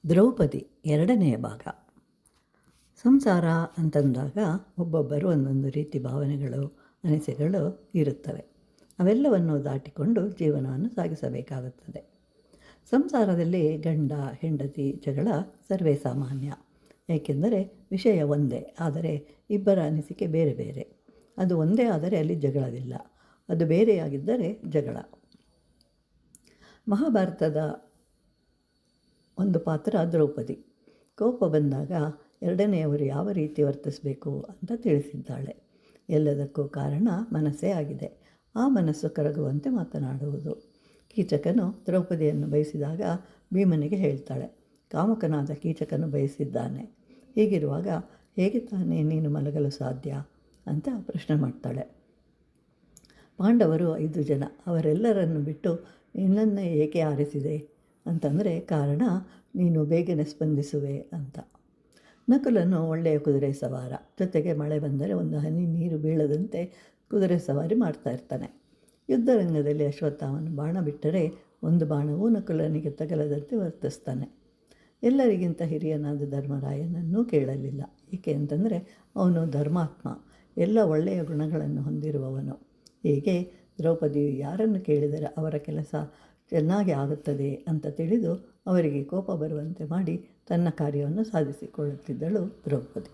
ದ್ರೌಪದಿ ಎರಡನೆಯ ಭಾಗ. ಸಂಸಾರ ಅಂತಂದಾಗ ಒಬ್ಬೊಬ್ಬರು ಒಂದೊಂದು ರೀತಿ ಭಾವನೆಗಳು, ಅನಿಸಿಕೆಗಳು ಇರುತ್ತವೆ. ಅವೆಲ್ಲವನ್ನು ದಾಟಿಕೊಂಡು ಜೀವನವನ್ನು ಸಾಗಿಸಬೇಕಾಗುತ್ತದೆ. ಸಂಸಾರದಲ್ಲಿ ಗಂಡ ಹೆಂಡತಿ ಜಗಳ ಸರ್ವೇ ಸಾಮಾನ್ಯ. ಏಕೆಂದರೆ ವಿಷಯ ಒಂದೇ, ಆದರೆ ಇಬ್ಬರ ಅನಿಸಿಕೆ ಬೇರೆ ಬೇರೆ. ಅದು ಒಂದೇ ಆದರೆ ಅಲ್ಲಿ ಜಗಳವಿಲ್ಲ, ಅದು ಬೇರೆಯಾಗಿದ್ದರೆ ಜಗಳ. ಮಹಾಭಾರತದ ಒಂದು ಪಾತ್ರ ದ್ರೌಪದಿ. ಕೋಪ ಬಂದಾಗ ಎರಡನೆಯವರು ಯಾವ ರೀತಿ ವರ್ತಿಸಬೇಕು ಅಂತ ತಿಳಿಸಿದ್ದಾಳೆ. ಎಲ್ಲದಕ್ಕೂ ಕಾರಣ ಮನಸ್ಸೇ ಆಗಿದೆ. ಆ ಮನಸ್ಸು ಕರಗುವಂತೆ ಮಾತನಾಡುವುದು. ಕೀಚಕನು ದ್ರೌಪದಿಯನ್ನು ಬಯಸಿದಾಗ ಭೀಮನಿಗೆ ಹೇಳ್ತಾಳೆ, ಕಾಮುಕನಾದ ಕೀಚಕನು ಬಯಸಿದ್ದಾನೆ. ಹೀಗಿರುವಾಗ ಹೇಗೆ ತಾನೇ ನೀನು ಮಲಗಲು ಸಾಧ್ಯ ಅಂತ ಪ್ರಶ್ನೆ ಮಾಡ್ತಾಳೆ. ಪಾಂಡವರು 5 ಜನ, ಅವರೆಲ್ಲರನ್ನು ಬಿಟ್ಟು ನಿನ್ನನ್ನೇ ಏಕೆ ಆರಿಸಿದೆ ಅಂತಂದರೆ ಕಾರಣ ನೀನು ಬೇಗನೆ ಸ್ಪಂದಿಸುವೆ ಅಂತ. ನಕುಲನು ಒಳ್ಳೆಯ ಕುದುರೆ ಸವಾರ, ಜೊತೆಗೆ ಮಳೆ ಬಂದರೆ ಒಂದು ಹನಿ ನೀರು ಬೀಳದಂತೆ ಕುದುರೆ ಸವಾರಿ ಮಾಡ್ತಾ ಇರ್ತಾನೆ. ಯುದ್ಧರಂಗದಲ್ಲಿ ಅಶ್ವತ್ಥಾಮನು ಬಾಣ ಬಿಟ್ಟರೆ ಒಂದು ಬಾಣವೂ ನಕುಲನಿಗೆ ತಗಲದಂತೆ ವರ್ತಿಸ್ತಾನೆ. ಎಲ್ಲರಿಗಿಂತ ಹಿರಿಯನಾದ ಧರ್ಮರಾಯನನ್ನೂ ಕೇಳಲಿಲ್ಲ. ಏಕೆ ಅಂತಂದರೆ ಅವನು ಧರ್ಮಾತ್ಮ, ಎಲ್ಲ ಒಳ್ಳೆಯ ಗುಣಗಳನ್ನು ಹೊಂದಿರುವವನು. ಹೀಗೆ ದ್ರೌಪದಿಯು ಯಾರನ್ನು ಕೇಳಿದರೆ ಅವರ ಕೆಲಸ ಚೆನ್ನಾಗಿ ಆಗುತ್ತದೆ ಅಂತ ತಿಳಿದು ಅವರಿಗೆ ಕೋಪ ಬರುವಂತೆ ಮಾಡಿ ತನ್ನ ಕಾರ್ಯವನ್ನು ಸಾಧಿಸಿಕೊಳ್ಳುತ್ತಿದ್ದಳು ದ್ರೌಪದಿ.